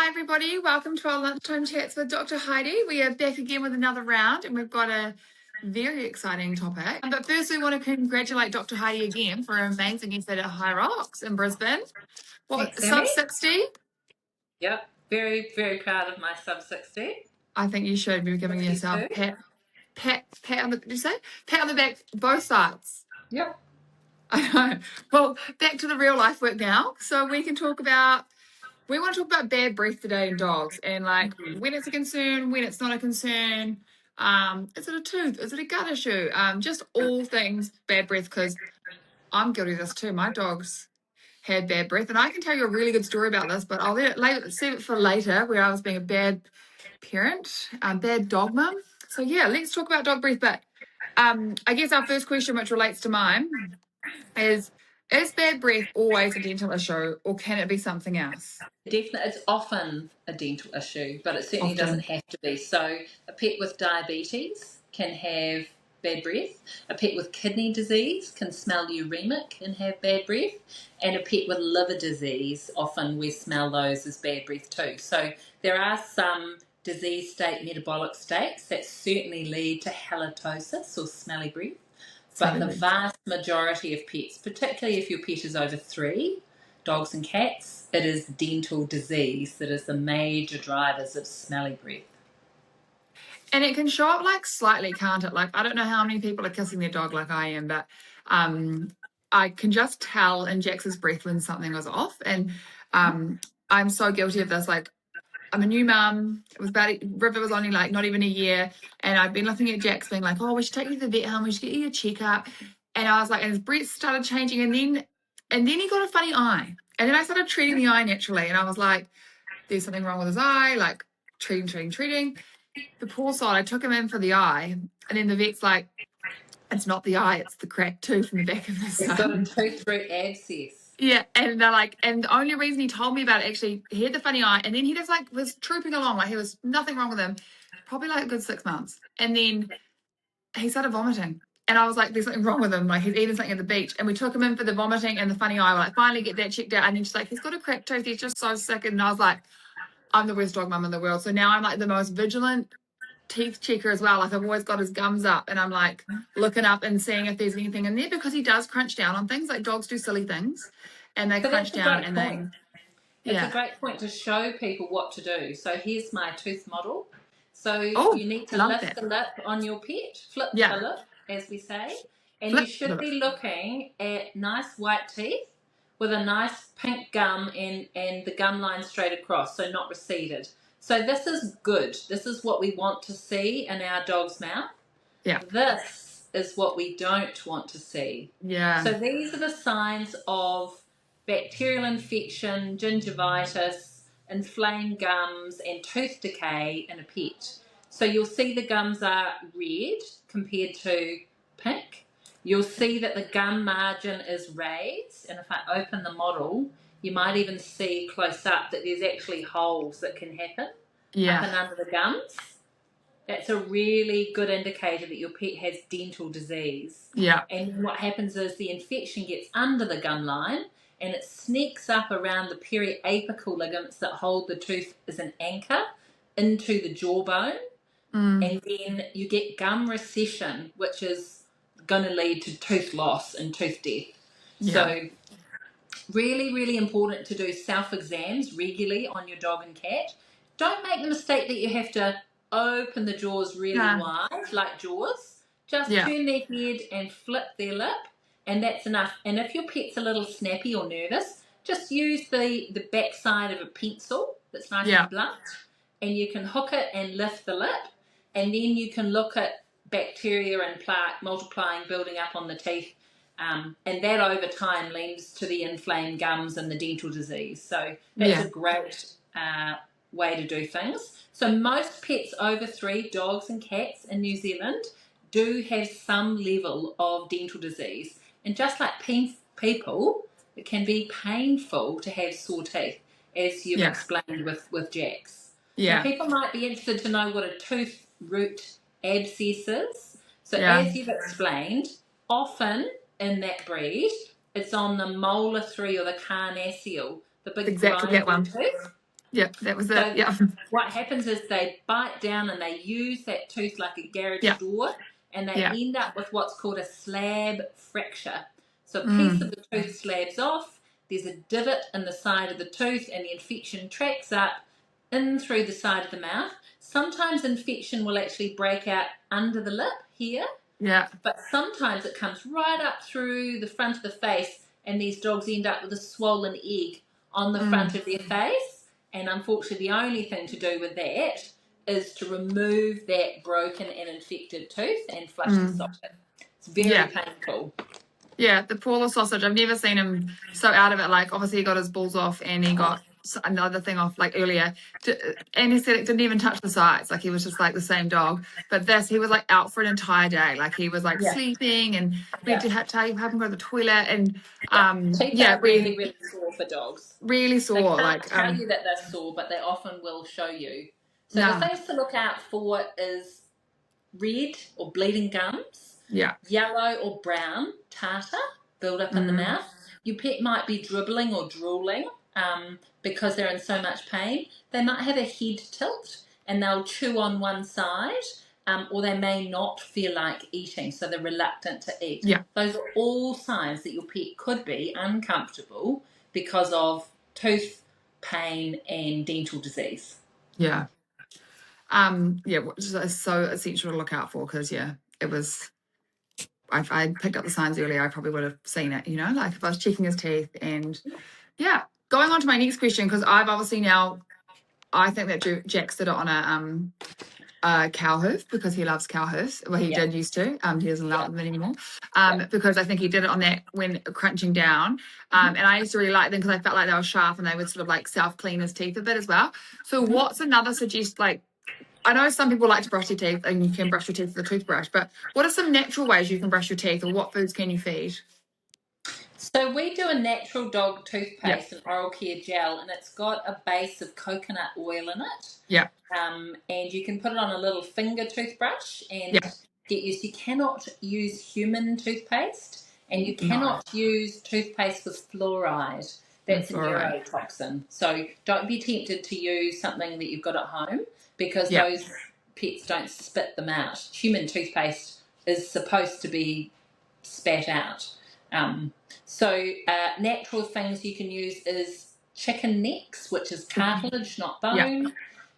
Hi everybody, welcome to our lunchtime chats with Dr. Heidi. We are back again with another round and we've got a very exciting topic. But first we want to congratulate Dr. Heidi again for an amazing effort at High Rocks in Brisbane. What, Thanks, sub Sammy. 60? Yep, very, very proud of my sub 60. I think you should be giving yourself 52. pat on the, did you say? Pat on the back, both sides. Yep. I know. Well, back to the real life work now. So we want to talk about bad breath today in dogs and like when it's a concern, when it's not a concern. Is it a tooth? Is it a gut issue? Just all things bad breath because I'm guilty of this too. My dogs had bad breath, and I can tell you a really good story about this, but I'll save it for later, where I was being a bad parent, bad dog mum. So yeah, let's talk about dog breath. But I guess our first question, which relates to mine, is bad breath always a dental issue, or can it be something else? Definitely, it's often a dental issue, but it certainly doesn't Often. have to be. So, a pet with diabetes can have bad breath. A pet with kidney disease can smell uremic and have bad breath. And a pet with liver disease, often we smell those as bad breath too. So, there are some disease state metabolic states that certainly lead to halitosis or smelly breath. But the vast majority of pets, particularly if your pet is over 3, dogs and cats, it is dental disease that is the major drivers of smelly breath. And it can show up like slightly, can't it? Like, I don't know how many people are kissing their dog like I am, but I can just tell in Jax's breath when something was off. And I'm so guilty of this. Like, I'm a new mum. River was only like not even a year. And I've been looking at Jax being like, oh, we should take you to the vet home. We should get you a checkup. And I was like, and his breath started changing. And then he got a funny eye. And then I started treating the eye naturally. And I was like, there's something wrong with his eye, like treating. The poor sod, I took him in for the eye, and then the vet's like, it's not the eye, it's the cracked tooth in the back of the He's got a tooth root abscess. Yeah, and they're like, and the only reason he told me about it, actually, he had the funny eye, and then he just like was trooping along, like he was nothing wrong with him, probably like a good 6 months. And then he started vomiting. And I was like, there's something wrong with him. Like, he's eating something at the beach. And we took him in for the vomiting and the funny eye. We're like, finally get that checked out. And then she's like, he's got a cracked tooth. He's just so sick. And I was like, I'm the worst dog mum in the world. So now I'm like the most vigilant teeth checker as well. Like, I've always got his gums up and I'm like looking up and seeing if there's anything in there, because he does crunch down on things. Like, dogs do silly things and they crunch down and point. they, It's a great point to show people what to do. So here's my tooth model. So you need to lift the lip on your pet, flip the lip, as we say, and you should be looking at nice white teeth with a nice pink gum and the gum line straight across, so not receded. So this is good. This is what we want to see in our dog's mouth. Yeah. This is what we don't want to see. Yeah. So these are the signs of bacterial infection, gingivitis, inflamed gums, and tooth decay in a pet. So you'll see the gums are red compared to pink. You'll see that the gum margin is raised, and if I open the model, you might even see close up that there's actually holes that can happen up and under the gums. That's a really good indicator that your pet has dental disease. Yeah. And what happens is the infection gets under the gum line and it sneaks up around the periapical ligaments that hold the tooth as an anchor into the jawbone. And then you get gum recession, which is going to lead to tooth loss and tooth death. Yeah. So really, really important to do self-exams regularly on your dog and cat. Don't make the mistake that you have to open the jaws really wide, like Jaws. Just turn their head and flip their lip, and that's enough. And if your pet's a little snappy or nervous, just use the back side of a pencil that's nice and blunt, and you can hook it and lift the lip, and then you can look at bacteria and plaque multiplying, building up on the teeth, and that over time leads to the inflamed gums and the dental disease. So that's a great way to do things. So most pets over 3, dogs and cats in New Zealand, do have some level of dental disease. And just like people, it can be painful to have sore teeth, as you've explained with Jax. Yeah. Now, people might be interested to know what a tooth root abscess is. So as you've explained, often in that breed, it's on the molar 3 or the carnassial, the big grinding tooth. Yeah, that was it. So Yeah. what happens is they bite down and they use that tooth like a garage Yeah. door, and they Yeah. end up with what's called a slab fracture. So a piece of Mm. the tooth slabs off, there's a divot in the side of the tooth, and the infection tracks up in through the side of the mouth. Sometimes infection will actually break out under the lip here, Yeah. but sometimes it comes right up through the front of the face, and these dogs end up with a swollen egg on the front Mm. of their face. And unfortunately, the only thing to do with that is to remove that broken and infected tooth and flush the Mm. socket. It's very Yeah. painful. Yeah, the poor little sausage. I've never seen him so out of it. Like, obviously, he got his balls off and he got another thing off, like, earlier. And he said it didn't even touch the sides. Like, he was just like the same dog. But this, he was like out for an entire day. Like, he was like Yeah, sleeping, and we had yeah, to have him go to the toilet. And yeah. Teeth yeah, are we really, really sore for dogs. really They saw, can't like, tell you that they're sore, but they often will show you. So the nah, things to look out for is red or bleeding gums, yeah, yellow or brown tartar build up in the mm, mouth. Your pet might be dribbling or drooling because they're in so much pain. They might have a head tilt and they'll chew on one side, or they may not feel like eating, so they're reluctant to eat. yeah, Those are all signs that your pet could be uncomfortable because of tooth pain and dental disease. yeah. Yeah, which is so essential to look out for, because, yeah, it was. If I picked up the signs earlier, I probably would have seen it, like if I was checking his teeth. And yeah, going on to my next question, because I've obviously now, I think that Jax did it on a cow hoof, because he loves cow hoofs. Well, he Yeah, did used to. He doesn't allow yeah, them anymore. yeah. Because I think he did it on that when crunching down. Mhm. And I used to really like them because I felt like they were sharp and they would sort of like self clean his teeth a bit as well. So Mhm. what's another like, I know some people like to brush their teeth and you can brush your teeth with a toothbrush, but what are some natural ways you can brush your teeth, or what foods can you feed? So we do a natural dog Yeah, toothpaste, an oral care gel, and it's got a base of coconut oil in it. yeah, And you can put it on a little finger toothbrush and yeah. get used. You cannot use human toothpaste, and you No, cannot use toothpaste with fluoride. and That's a fluoride. neurotoxin. So don't be tempted to use something that you've got at home, because Yeah, those pets don't spit them out. Human toothpaste is supposed to be spat out. Um, Natural things you can use is chicken necks, which is cartilage, not yeah, bone.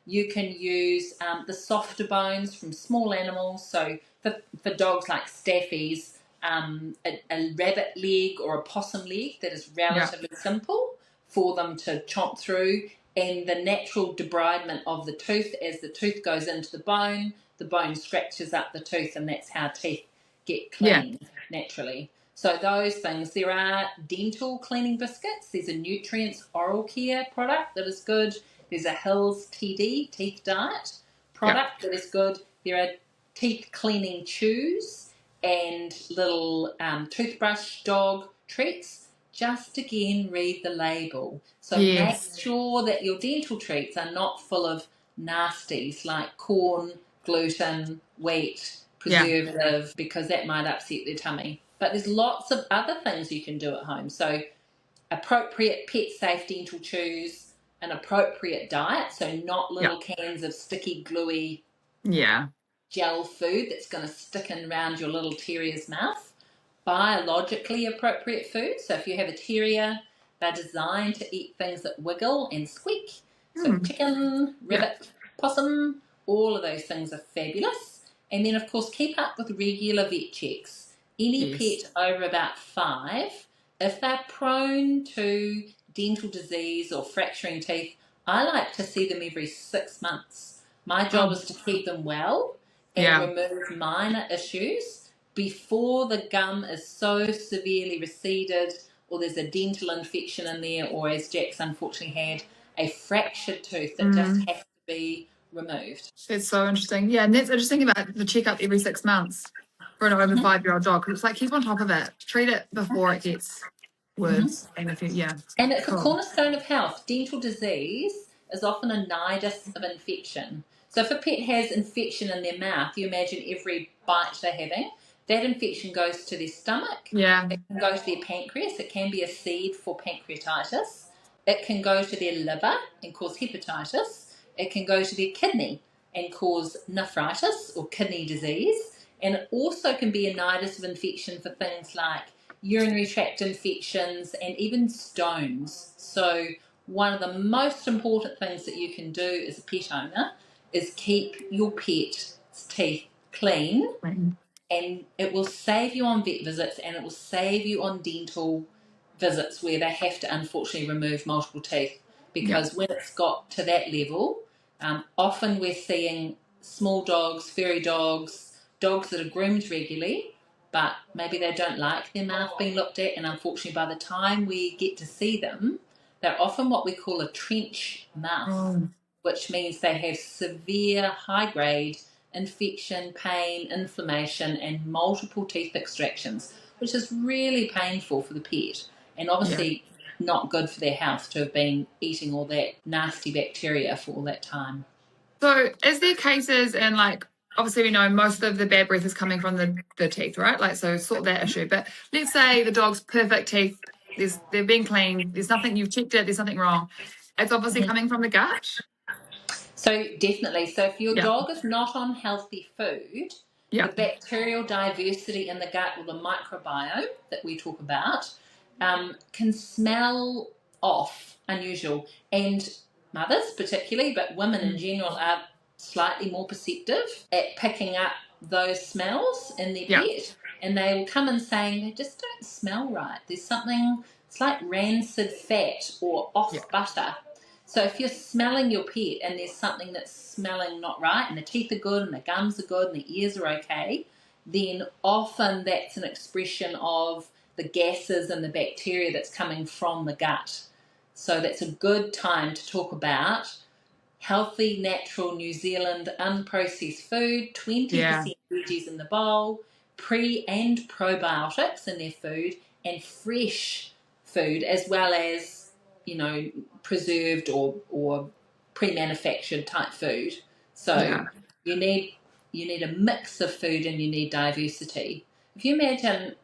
You can use the softer bones from small animals. So for dogs like staffies, a rabbit leg or a possum leg that is yeah, relatively simple for them to chomp through. And the natural debridement of the tooth, as the tooth goes into the bone scratches up the tooth, and that's how teeth get yeah, cleaned naturally. So those things. There are dental cleaning biscuits. There's a Nutrients oral care product that is good. There's a Hills TD, Teeth Diet yeah, product that is good. There are teeth cleaning chews and little toothbrush dog treats. Just again, read the label. So make yes, sure that your dental treats are not full of nasties like corn, gluten, wheat, yeah, preservative, because that might upset their tummy. But there's lots of other things you can do at home. So appropriate pet safe dental chews, an appropriate diet, so not yeah, little cans of sticky, gluey yeah, gel food that's going to stick in around your little terrier's mouth. Biologically appropriate food. So if you have a terrier, they're designed to eat things that wiggle and squeak. So mm, chicken, yeah, rabbit, possum, all of those things are fabulous. And then, of course, keep up with regular vet checks. Any yes, pet over about 5, if they're prone to dental disease or fracturing teeth, I like to see them every 6 months. My job oh, is to keep them well and yeah, remove minor issues before the gum is so severely receded, or there's a dental infection in there, or as Jack's unfortunately had, a fractured tooth that just mm. has to be removed. It's so interesting. Yeah, and that's interesting about the checkup every 6 months for an over Mm-hmm. 5-year-old dog. 'Cause it's like, keep on top of it, treat it before it gets Mm-hmm. worse. And if you, yeah, And it's a cool. cornerstone of health. Dental disease is often a nidus of infection. So if a pet has infection in their mouth, you imagine every bite they're having, that infection goes to their stomach, Yeah, it can go to their pancreas, it can be a seed for pancreatitis. It can go to their liver and cause hepatitis. It can go to their kidney and cause nephritis or kidney disease. And it also can be a nidus of infection for things like urinary tract infections and even stones. So, one of the most important things that you can do as a pet owner is keep your pet's teeth clean, Right. and it will save you on vet visits and it will save you on dental visits where they have to unfortunately remove multiple teeth, Yeah. because when it's got to that level, often we're seeing small dogs, furry dogs, dogs that are groomed regularly, but maybe they don't like their mouth being looked at, and unfortunately by the time we get to see them, they're often what we call a trench mouth, Oh, which means they have severe high grade infection, pain, inflammation, and multiple teeth extractions, which is really painful for the pet and yeah. obviously not good for their health to have been eating all that nasty bacteria for all that time. So is there cases, and like obviously we know most of the bad breath is coming from the teeth, right? Like, so sort that issue. But let's say the dog's perfect teeth, they've been clean, there's nothing, you've checked it, there's nothing wrong. It's obviously Mhm. coming from the gut. So definitely. So if your Yeah. dog is not on healthy food, the Yeah. bacterial diversity in the gut, or the microbiome that we talk about, can smell off unusual. And mothers particularly, but women in Mm. general, are slightly more perceptive at picking up those smells in their Yeah. pet. And they will come in saying they just don't smell right. There's something, it's like rancid fat or Yeah. off butter. So if you're smelling your pet and there's something that's smelling not right, and the teeth are good and the gums are good and the ears are okay, then often that's an expression of the gases and the bacteria that's coming from the gut. So that's a good time to talk about healthy, natural New Zealand unprocessed food, Yeah. 20% veggies in the bowl, pre and probiotics in their food, and fresh food, as well as, you know, preserved or pre-manufactured type food. So Yeah. you need you need a mix of food and you need diversity. If you imagine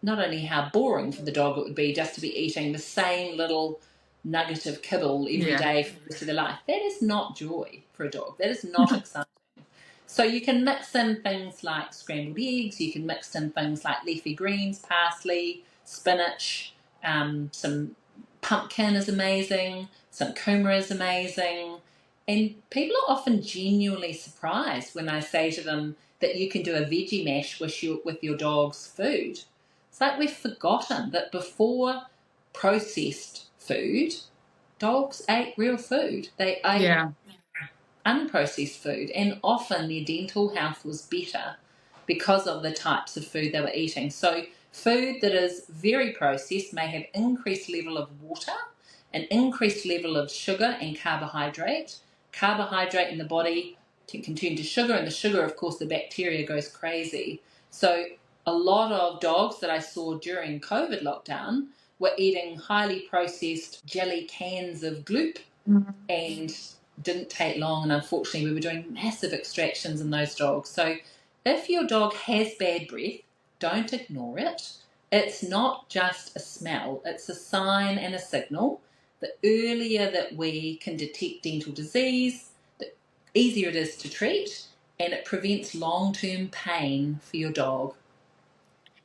not only how boring for the dog it would be just to be eating the same little nugget of kibble every Yeah. day for the rest of their life, that is not joy for a dog. That is not exciting. So you can mix in things like scrambled eggs, you can mix in things like leafy greens, parsley, spinach, some pumpkin is amazing, some kumara is amazing. And people are often genuinely surprised when I say to them that you can do a veggie mash with your dog's food. It's like we've forgotten that before processed food, dogs ate real food. They ate Yeah. unprocessed food, and often their dental health was better because of the types of food they were eating. So, food that is very processed may have increased level of water, an increased level of sugar and carbohydrate. Carbohydrate in the body can turn to sugar, and the sugar, of course, the bacteria goes crazy. So, a lot of dogs that I saw during COVID lockdown were eating highly processed jelly cans of gloop, Mm. and didn't take long, and unfortunately we were doing massive extractions in those dogs. So if your dog has bad breath, don't ignore it. It's not just a smell, it's a sign and a signal. The earlier that we can detect dental disease, the easier it is to treat, and it prevents long-term pain for your dog.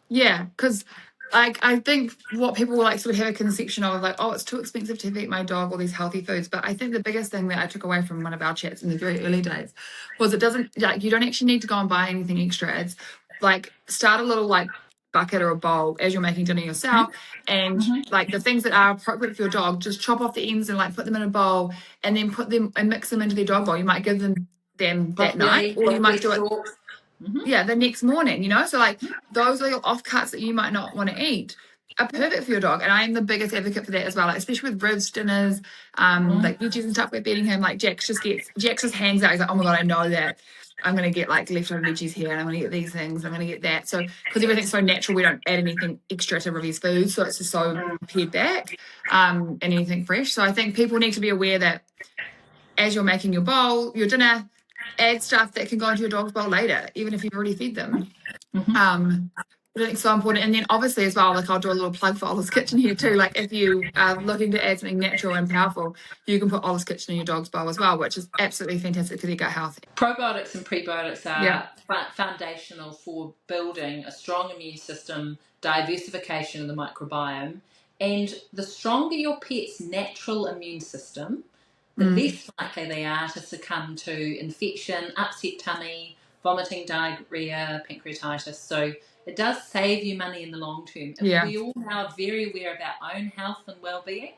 Yeah, because like I think what people like sort of have a conception of like, oh, it's too expensive to feed my dog all these healthy foods. But I think the biggest thing that I took away from one of our chats in the very early days was it doesn't like you don't actually need to go and buy anything extra. It's like start a little like bucket or a bowl as you're making dinner yourself, and Mm-hmm. like the things that are appropriate for your dog, just chop off the ends and like put them in a bowl and then put them and mix them into their dog bowl. You might give them that night, Broccoli, or you broccoli might do it stalks. Mm-hmm. yeah, the next morning, you know? So like those little offcuts that you might not want to eat are Yeah. perfect for your dog. And I am the biggest advocate for that as well, like, especially with ribs, dinners, Mm-hmm. like veggies and stuff we're feeding him. Like Jax just hangs out. He's like, oh my God, I know that I'm going to get like leftover veggies here and I'm going to get these things. I'm going to get that. So, because everything's so natural, we don't add anything extra to Rivy's food. So it's just so pared back and anything fresh. So I think people need to be aware that as you're making your bowl, your dinner, add stuff that can go into your dog's bowl later, even if you've already fed them. Mm-hmm. Um, I think it's so important. And then obviously as well, like I'll do a little plug for Ola's Kitchen here too. Like if you are looking to add something natural and powerful, you can put Ola's Kitchen in your dog's bowl as well, which is absolutely fantastic for their gut health. Probiotics and prebiotics Yeah. are foundational for building a strong immune system, diversification of the microbiome, and the stronger your pet's natural immune system, the less likely they are to succumb to infection, upset tummy, vomiting, diarrhea, pancreatitis. So it does save you money in the long term. Yeah. We all now are very aware of our own health and well-being,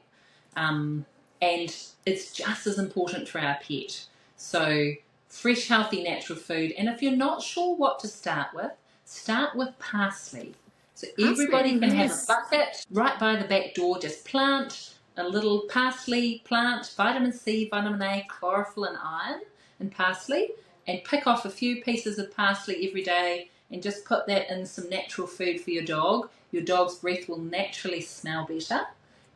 and it's just as important for our pet. So fresh, healthy, natural food. And if you're not sure what to start with parsley. So everybody can have a bucket right by the back door. Just plant a little parsley plant, vitamin C, vitamin A, chlorophyll and iron in parsley, and pick off a few pieces of parsley every day and just put that in some natural food for your dog. Your dog's breath will naturally smell better,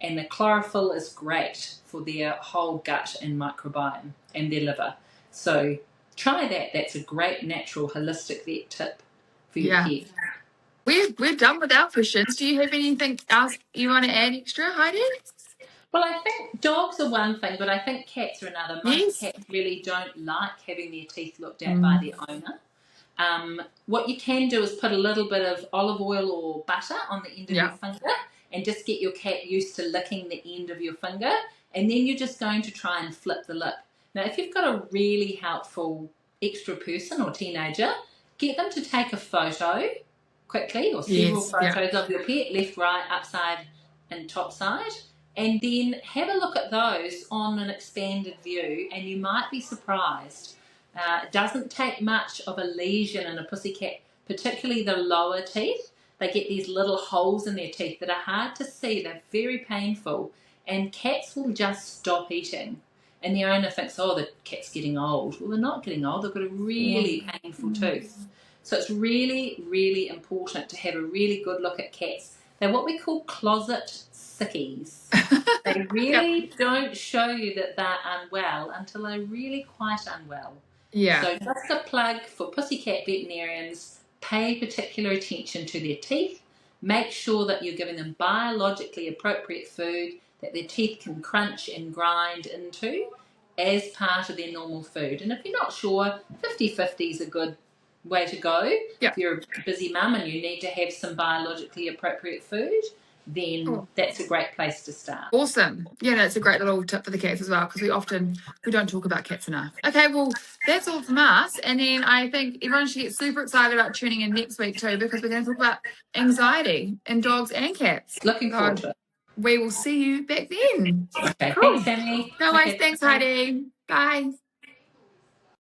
and the chlorophyll is great for their whole gut and microbiome and their liver. So try that. That's a great natural holistic vet tip for your pet. We're done with our questions. Do you have anything else you want to add extra, Heidi? Well, I think dogs are one thing, but I think cats are another. Most cats really don't like having their teeth looked at by their owner. What you can do is put a little bit of olive oil or butter on the end of your finger and just get your cat used to licking the end of your finger, and then you're just going to try and flip the lip. Now, if you've got a really helpful extra person or teenager, get them to take a photo quickly or several photos of your pet, left, right, upside and top side, and then have a look at those on an expanded view, and you might be surprised. It doesn't take much of a lesion in a pussycat, particularly the lower teeth. They get these little holes in their teeth that are hard to see. They're very painful, and cats will just stop eating. And the owner thinks, oh, the cat's getting old. Well, they're not getting old. They've got a really painful tooth. So it's really, really important to have a really good look at cats. They're what we call closet sickies. They really don't show you that they're unwell until they're really quite unwell. So just a plug for pussycat veterinarians: pay particular attention to their teeth. Make sure that you're giving them biologically appropriate food that their teeth can crunch and grind into as part of their normal food. And if you're not sure, 50-50 is a good way to go. If you're a busy mum and you need to have some biologically appropriate food, then that's a great place to start. Awesome. Yeah, that's a great little tip for the cats as well, because we don't talk about cats enough. Okay, well, that's all from us. And then I think everyone should get super excited about tuning in next week too, because we're going to talk about anxiety in dogs and cats. Looking forward to it. We will see you back then. Okay, cool. Thanks, Sammy. No worries. Thanks, Heidi. Bye.